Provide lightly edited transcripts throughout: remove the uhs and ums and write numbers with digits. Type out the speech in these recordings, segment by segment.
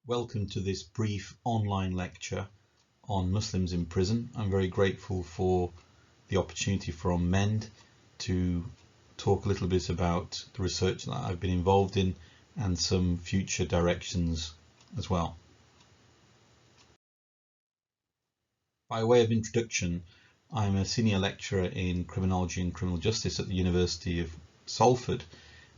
Welcome to this brief online lecture on Muslims in prison. I'm very grateful for the opportunity from MEND to talk a little bit about the research that I've been involved in and some future directions as well. By way of introduction, I'm a senior lecturer in criminology and criminal justice at the University of Salford,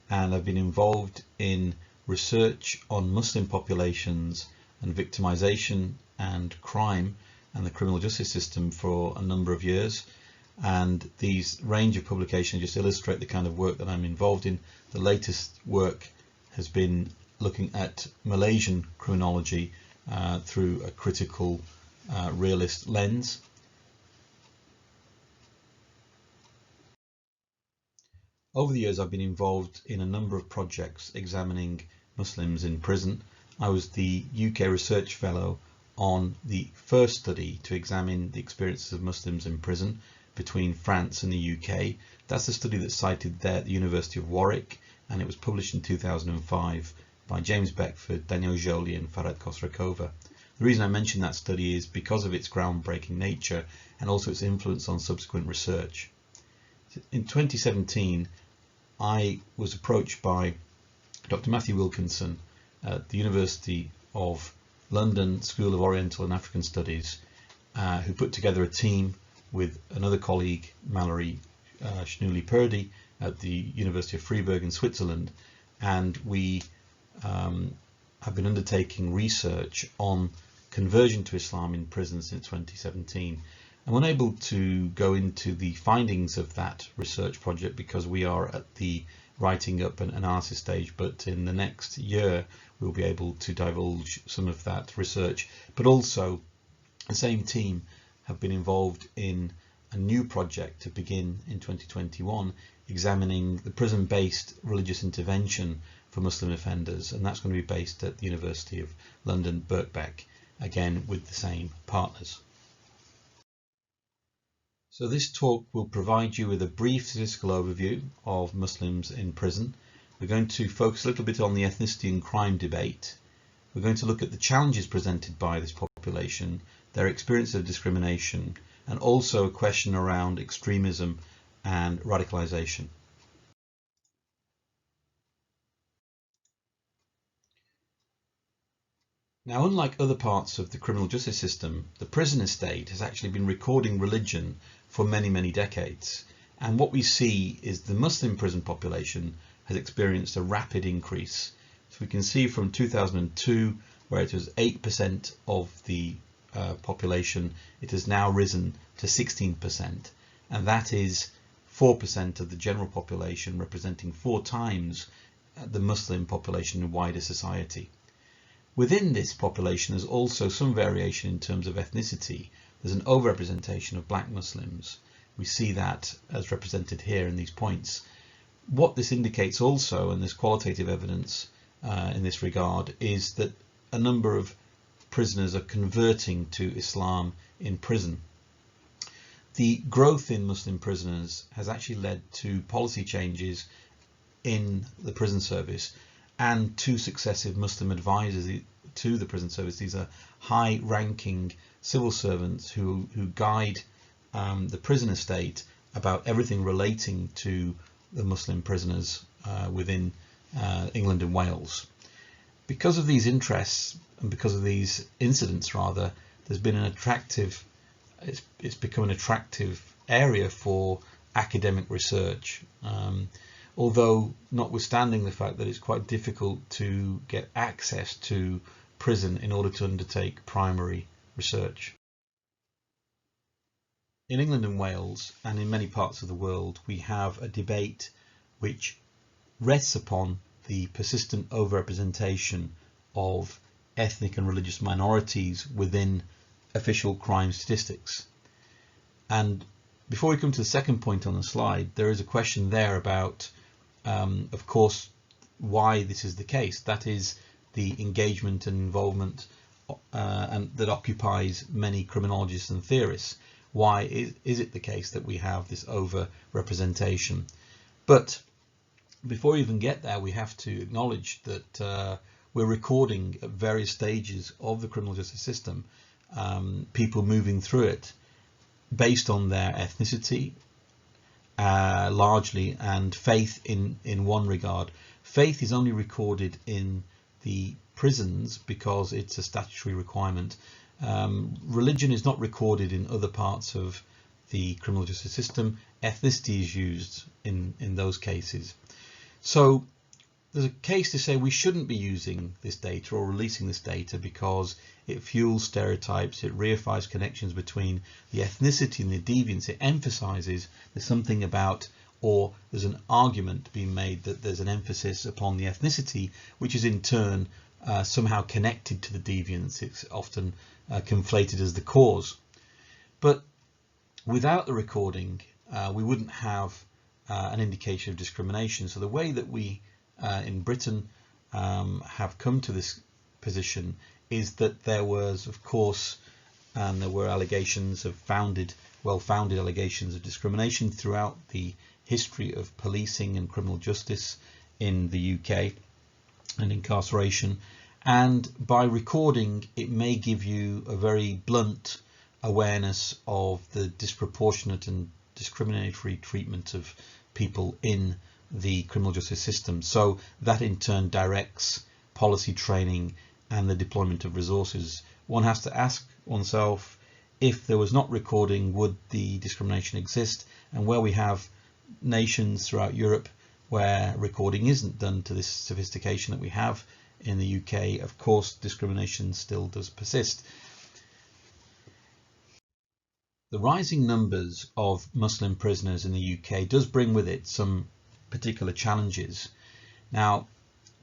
and I've been involved in research on Muslim populations and victimization and crime and the criminal justice system for a number of years. And these range of publications just illustrate the kind of work that I'm involved in. The latest work has been looking at Malaysian criminology through a critical realist lens. Over the years, I've been involved in a number of projects examining Muslims in prison. I was the UK Research Fellow on the first study to examine the experiences of Muslims in prison between France and the UK. That's the study that's cited there at the University of Warwick, and it was published in 2005 by James Beckford, Daniel Joly and Farhad Khosrakova. The reason I mention that study is because of its groundbreaking nature and also its influence on subsequent research. In 2017, I was approached by Dr. Matthew Wilkinson at the University of London School of Oriental and African Studies, who put together a team with another colleague, Mallory Schnouli-Purdy, at the University of Freiburg in Switzerland, and we have been undertaking research on conversion to Islam in prison since 2017. I'm unable to go into the findings of that research project because we are at the writing up and analysis stage, but in the next year we'll be able to divulge some of that research. But also the same team have been involved in a new project to begin in 2021 examining the prison-based religious intervention for Muslim offenders, and that's going to be based at the University of London, Birkbeck, again with the same partners. So this talk will provide you with a brief statistical overview of Muslims in prison. We're going to focus a little bit on the ethnicity and crime debate. We're going to look at the challenges presented by this population, their experience of discrimination, and also a question around extremism and radicalisation. Now, unlike other parts of the criminal justice system, the prison estate has actually been recording religion for many, many decades. And what we see is the Muslim prison population has experienced a rapid increase. So we can see from 2002, where it was 8% of the population, it has now risen to 16%. And that is 4% of the general population, representing 4 times the Muslim population in wider society. Within this population, there's also some variation in terms of ethnicity. There's an overrepresentation of black Muslims. We see that as represented here in these points. What this indicates also, and there's qualitative evidence in this regard, is that a number of prisoners are converting to Islam in prison. The growth in Muslim prisoners has actually led to policy changes in the prison service and 2 successive Muslim advisors to the prison service. These are high-ranking civil servants who guide the prison estate about everything relating to the Muslim prisoners within England and Wales. Because of these interests and because of these incidents, rather, there's been an attractive, it's become an attractive area for academic research. Although notwithstanding the fact that it's quite difficult to get access to prison in order to undertake primary research. In England and Wales, and in many parts of the world, we have a debate which rests upon the persistent overrepresentation of ethnic and religious minorities within official crime statistics. And before we come to the second point on the slide, there is a question there about of course, why this is the case. That is the engagement and involvement and that occupies many criminologists and theorists. Why is it the case that we have this over-representation? But before we even get there, we have to acknowledge that we're recording at various stages of the criminal justice system people moving through it based on their ethnicity largely, and faith in one regard. Faith is only recorded in the prisons because it's a statutory requirement. Religion is not recorded in other parts of the criminal justice system. Ethnicity is used in those cases. So there's a case to say we shouldn't be using this data or releasing this data because it fuels stereotypes, it reifies connections between the ethnicity and the deviance. It emphasizes there's something about, or there's an argument being made that there's an emphasis upon the ethnicity, which is in turn somehow connected to the deviance. It's often conflated as the cause. But without the recording, we wouldn't have an indication of discrimination. So the way that we in Britain have come to this position is that there was, of course, there were allegations of well-founded allegations of discrimination throughout the history of policing and criminal justice in the UK and incarceration. And by recording, it may give you a very blunt awareness of the disproportionate and discriminatory treatment of people in the criminal justice system. So that in turn directs policy training and the deployment of resources. One has to ask oneself, if there was not recording, would the discrimination exist? And where we have nations throughout Europe where recording isn't done to this sophistication that we have in the UK, of course discrimination still does persist. The rising numbers of Muslim prisoners in the UK does bring with it some particular challenges. Now,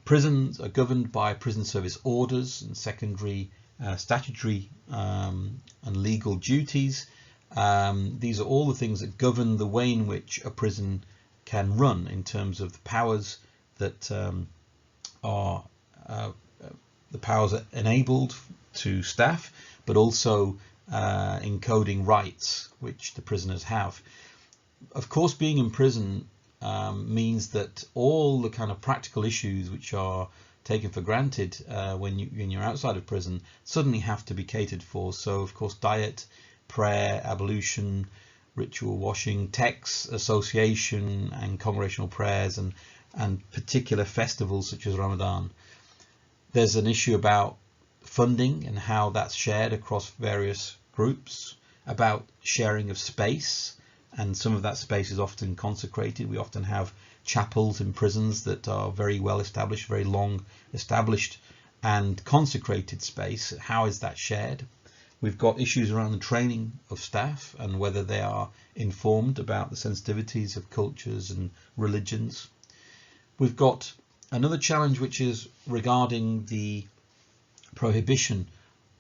prisons are governed by prison service orders and secondary statutory and legal duties. These are all the things that govern the way in which a prison can run in terms of the powers that are the powers that enabled to staff, but also encoding rights which the prisoners have. Of course, being in prison means that all the kind of practical issues which are taken for granted when you're outside of prison suddenly have to be catered for. So of course diet, prayer, ablution, ritual washing, texts, association and congregational prayers, and particular festivals such as Ramadan. There's an issue about funding and how that's shared across various groups, about sharing of space, and some of that space is often consecrated. We often have chapels in prisons that are very well established, very long established and consecrated space. How is that shared? We've got issues around the training of staff and whether they are informed about the sensitivities of cultures and religions. We've got another challenge which is regarding the prohibition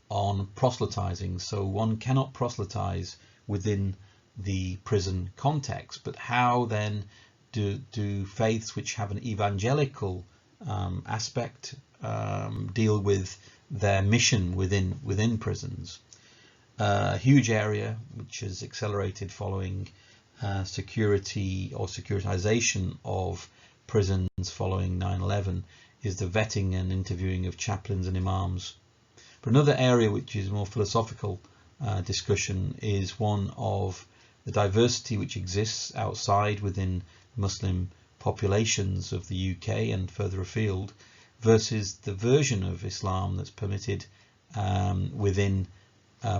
on proselytizing. So one cannot proselytize within the prison context, but how then do faiths which have an evangelical aspect deal with their mission within prisons? A huge area which has accelerated following security or securitization of prisons following 9/11 is the vetting and interviewing of chaplains and imams. But another area which is more philosophical discussion is one of the diversity which exists outside within Muslim populations of the UK and further afield versus the version of Islam that's permitted within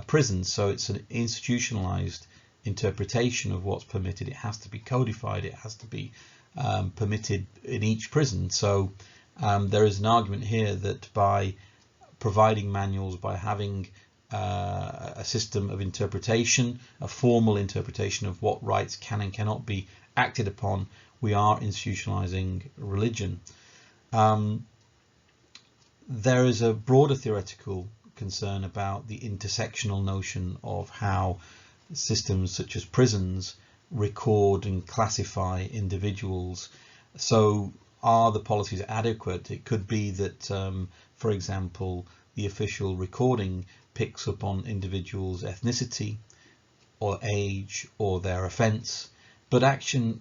prisons. So it's an institutionalized interpretation of what's permitted. It has to be codified, it has to be permitted in each prison. So there is an argument here that by providing manuals, by having a system of interpretation, a formal interpretation of what rights can and cannot be acted upon, we are institutionalizing religion. There is a broader theoretical concern about the intersectional notion of how systems such as prisons record and classify individuals. So are the policies adequate? It could be that, for example, the official recording picks up on individuals' ethnicity or age or their offence, but actual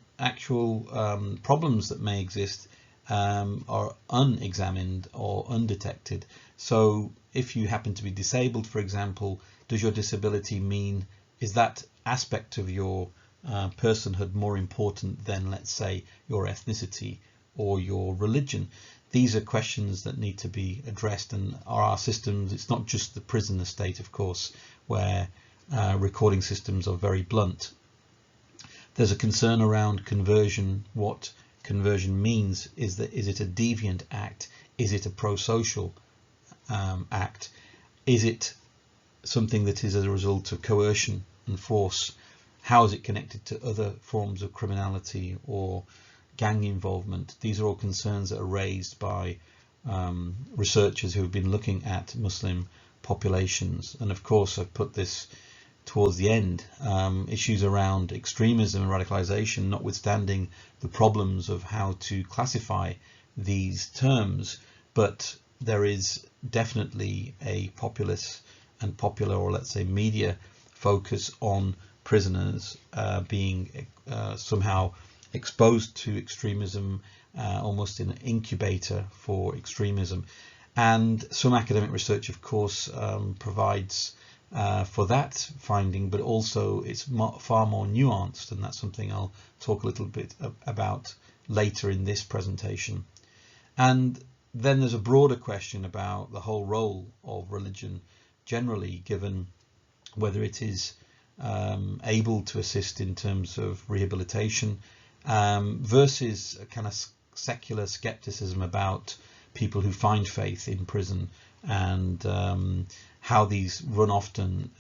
problems that may exist are unexamined or undetected. So if you happen to be disabled, for example, does your disability mean, is that aspect of your personhood more important than, let's say, your ethnicity or your religion? These are questions that need to be addressed, and our systems, it's not just the prison estate, of course, where recording systems are very blunt. There's a concern around conversion. What conversion means is it a deviant act? Is it a pro-social act? Is it something that is as a result of coercion and force? How is it connected to other forms of criminality or gang involvement? These are all concerns that are raised by researchers who have been looking at Muslim populations. And of course, I've put this towards the end, issues around extremism and radicalisation, notwithstanding the problems of how to classify these terms, but there is definitely a populist and popular, or let's say media, focus on prisoners being somehow exposed to extremism, almost in an incubator for extremism. And some academic research, of course, provides for that finding, but also it's far more nuanced, and that's something I'll talk a little bit about later in this presentation. And then there's a broader question about the whole role of religion generally, given whether it is able to assist in terms of rehabilitation versus a kind of secular skepticism about people who find faith in prison, and how these run often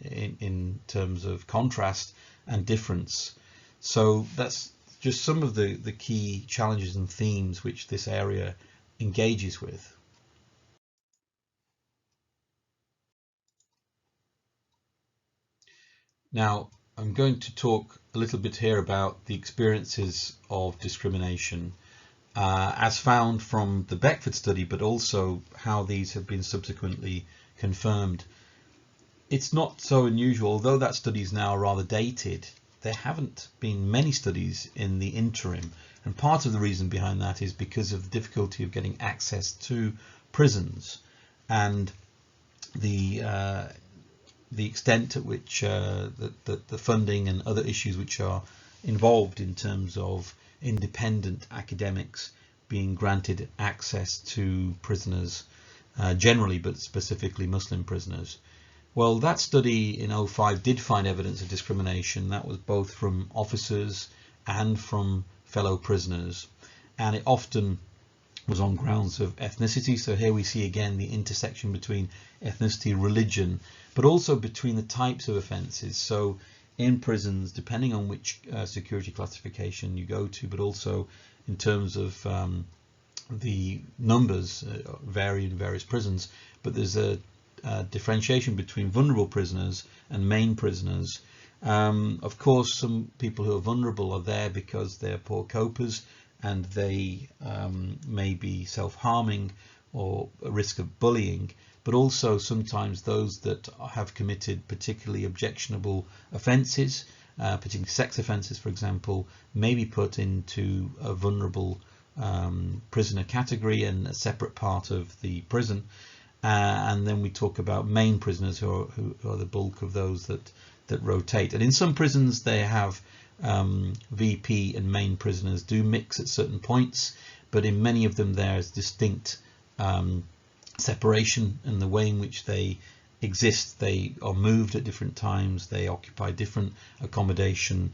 in terms of contrast and difference. So that's just some of the key challenges and themes which this area engages with. Now, I'm going to talk a little bit here about the experiences of discrimination as found from the Beckford study, but also how these have been subsequently confirmed. It's not so unusual, although that study is now rather dated, there haven't been many studies in the interim, and part of the reason behind that is because of the difficulty of getting access to prisons and the extent at which the funding and other issues which are involved in terms of independent academics being granted access to prisoners generally, but specifically Muslim prisoners. Well, that study in 2005 did find evidence of discrimination. That was both from officers and from fellow prisoners, and it often was on grounds of ethnicity. So here we see again the intersection between ethnicity, religion, but also between the types of offences. So in prisons, depending on which security classification you go to, but also in terms of the numbers vary in various prisons, but there's a differentiation between vulnerable prisoners and main prisoners. Of course, some people who are vulnerable are there because they're poor copers and they may be self-harming or a risk of bullying, but also sometimes those that have committed particularly objectionable offences, particularly sex offences, for example, may be put into a vulnerable prisoner category and a separate part of the prison. And then we talk about main prisoners who are the bulk of those that rotate. And in some prisons they have VP and main prisoners do mix at certain points, but in many of them there is distinct separation in the way in which they exist. They are moved at different times, they occupy different accommodation,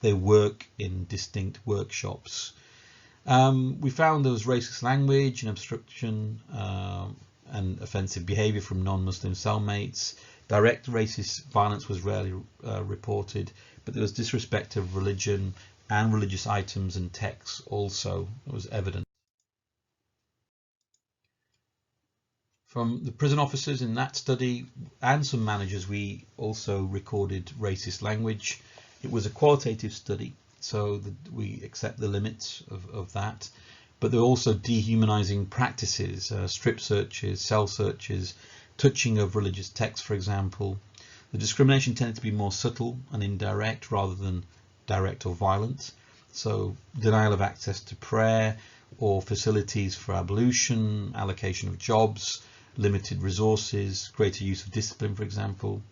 they work in distinct workshops. We found there was racist language and obstruction and offensive behaviour from non-Muslim cellmates. Direct racist violence was rarely reported, but there was disrespect of religion, and religious items and texts also was evident. From the prison officers in that study and some managers, we also recorded racist language. It was a qualitative study, so we accept the limits of that. But there were also dehumanizing practices, strip searches, cell searches, touching of religious texts, for example. The discrimination tended to be more subtle and indirect rather than direct or violent. So denial of access to prayer, or facilities for abolition, allocation of jobs, limited resources, greater use of discipline, for example.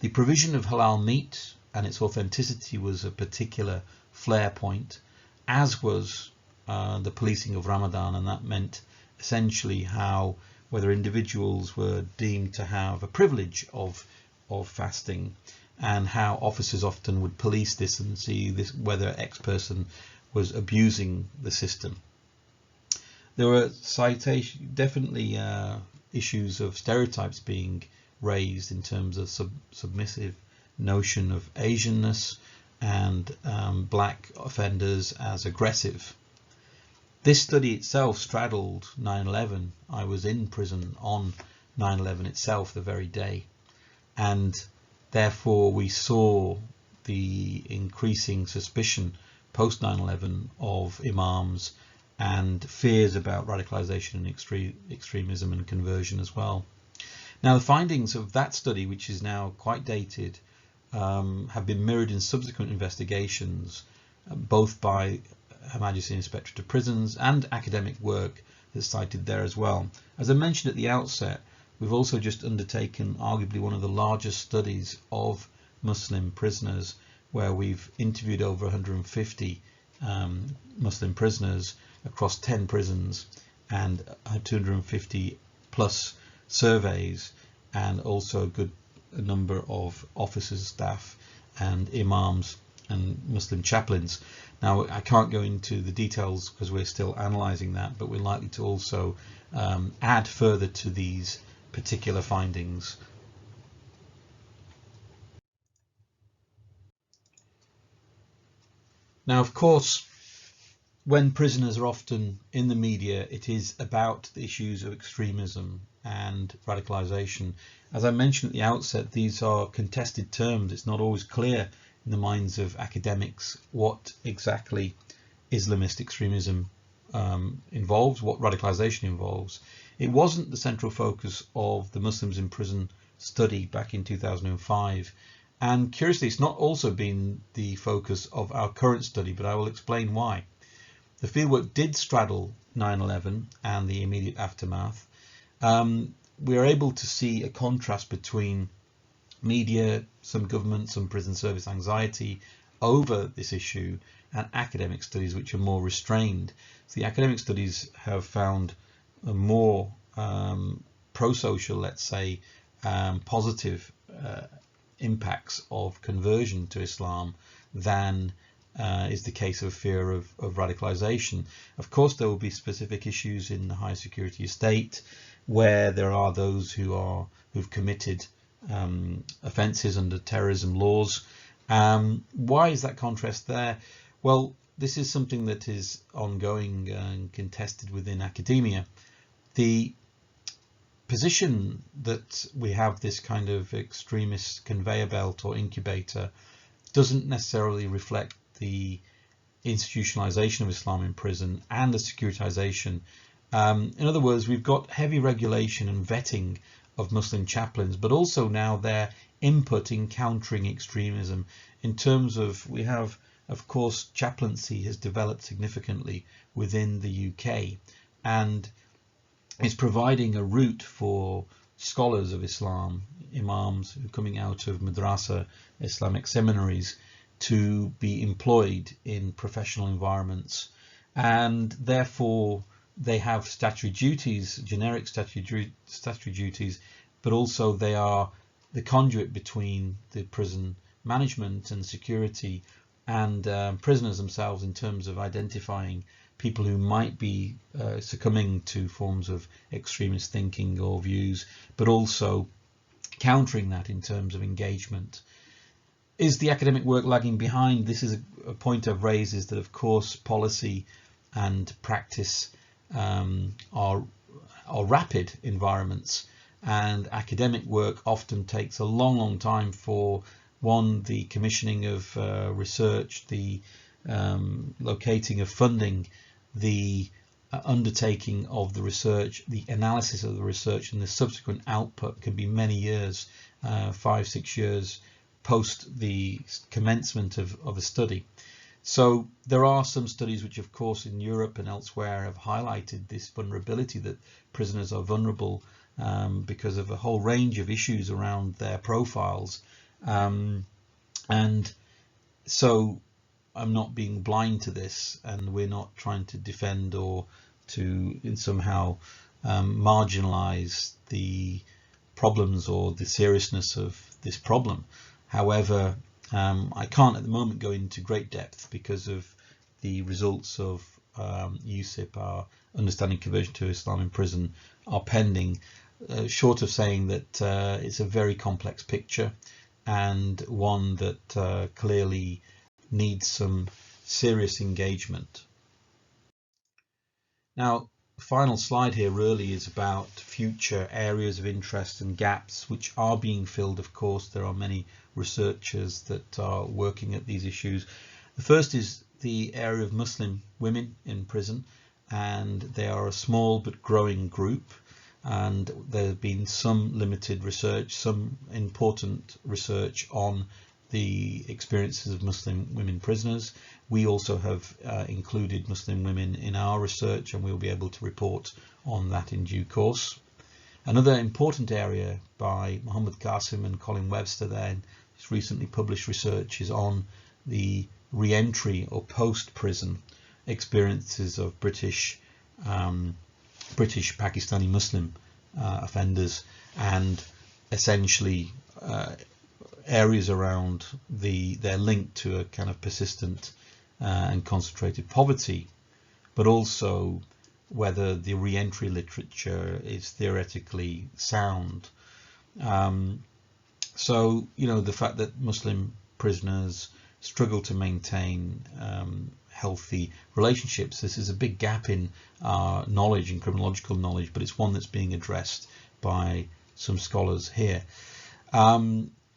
The provision of halal meat and its authenticity was a particular flare point, as was the policing of Ramadan, and that meant essentially how whether individuals were deemed to have a privilege of fasting, and how officers often would police this and see this whether X person was abusing the system. There were definitely issues of stereotypes being raised in terms of submissive notion of Asianness and black offenders as aggressive. This study itself straddled 9/11. I was in prison on 9/11 itself the very day, and therefore we saw the increasing suspicion post 9/11 of imams and fears about radicalisation and extremism and conversion as well. Now, the findings of that study, which is now quite dated, have been mirrored in subsequent investigations, both by Her Majesty Inspectorate of Prisons and academic work that's cited there as well. As I mentioned at the outset, we've also just undertaken arguably one of the largest studies of Muslim prisoners, where we've interviewed over 150 Muslim prisoners across 10 prisons and 250 plus surveys, and also a good number of officers, staff and imams and Muslim chaplains. Now, I can't go into the details because we're still analysing that, but we're likely to also add further to these particular findings. Now, of course, when prisoners are often in the media, it is about the issues of extremism and radicalisation. As I mentioned at the outset, these are contested terms. It's not always clear in the minds of academics what exactly Islamist extremism involves, what radicalisation involves. It wasn't the central focus of the Muslims in Prison study back in 2005. And curiously, it's not also been the focus of our current study, but I will explain why. The fieldwork did straddle 9/11 and the immediate aftermath. We are able to see a contrast between media, some government, some prison service anxiety over this issue, and academic studies which are more restrained. So the academic studies have found a more pro-social, let's say, positive impacts of conversion to Islam than is the case of fear of radicalisation. Of course, there will be specific issues in the high security estate where there are those who've committed offences under terrorism laws. Why is that contrast there? Well, this is something that is ongoing and contested within academia. The position that we have this kind of extremist conveyor belt or incubator doesn't necessarily reflect the institutionalization of Islam in prison and the securitization. In other words, we've got heavy regulation and vetting of Muslim chaplains, but also now their input in countering extremism in terms of, we have, of course, chaplaincy has developed significantly within the UK, and it's providing a route for scholars of Islam, imams who are coming out of madrasa, Islamic seminaries, to be employed in professional environments, and therefore they have statutory duties, generic statutory duties, but also they are the conduit between the prison management and security and prisoners themselves in terms of identifying people who might be succumbing to forms of extremist thinking or views, but also countering that in terms of engagement. Is the academic work lagging behind? This is a point I've raised, is that of course policy and practice are rapid environments, and academic work often takes a long time for the commissioning of research, the locating of funding, the undertaking of the research, the analysis of the research, and the subsequent output can be many years, 5-6 years post the commencement of a study. So there are some studies which, of course, in Europe and elsewhere have highlighted this vulnerability, that prisoners are vulnerable because of a whole range of issues around their profiles. And so I'm not being blind to this, and we're not trying to defend or to somehow marginalize the problems or the seriousness of this problem. However, I can't at the moment go into great depth because of the results of USIP, our Understanding Conversion to Islam in Prison, are pending, short of saying that it's a very complex picture and one that clearly needs some serious engagement. Now, the final slide here really is about future areas of interest and gaps which are being filled. Of course, there are many researchers that are working at these issues. The first is the area of Muslim women in prison, and they are a small but growing group, and there has been some limited research, some important research on the experiences of Muslim women prisoners. We also have included Muslim women in our research, and we'll be able to report on that in due course. Another important area by Muhammad Qasim and Colin Webster there in his recently published research is on the re-entry or post-prison experiences of British Pakistani Muslim offenders, and essentially areas around their link to a kind of persistent and concentrated poverty, but also whether the re-entry literature is theoretically sound. So, you know, the fact that Muslim prisoners struggle to maintain healthy relationships, this is a big gap in our knowledge, in criminological knowledge, but it's one that's being addressed by some scholars here.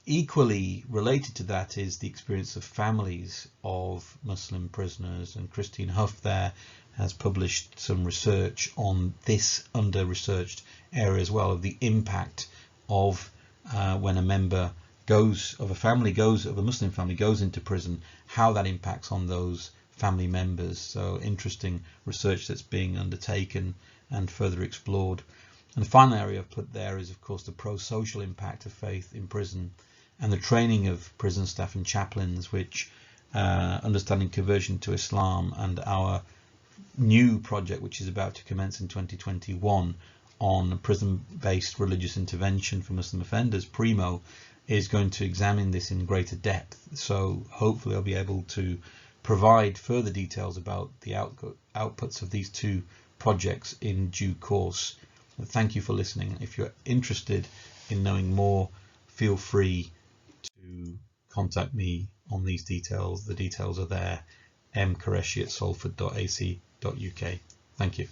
Equally related to that is the experience of families of Muslim prisoners, and Christine Huff there has published some research on this under-researched area as well, of the impact of when a member of a Muslim family goes into prison, how that impacts on those family members. So interesting research that's being undertaken and further explored. And the final area I've put there is, of course, the pro-social impact of faith in prison and the training of prison staff and chaplains, which Understanding Conversion to Islam and our new project, which is about to commence in 2021 on prison-based religious intervention for Muslim offenders, PRIMO, is going to examine this in greater depth. So hopefully I'll be able to provide further details about the outputs of these two projects in due course. Thank you for listening. If you're interested in knowing more, feel free to contact me on these details. The details are there, mqureshi@salford.ac.uk. Thank you.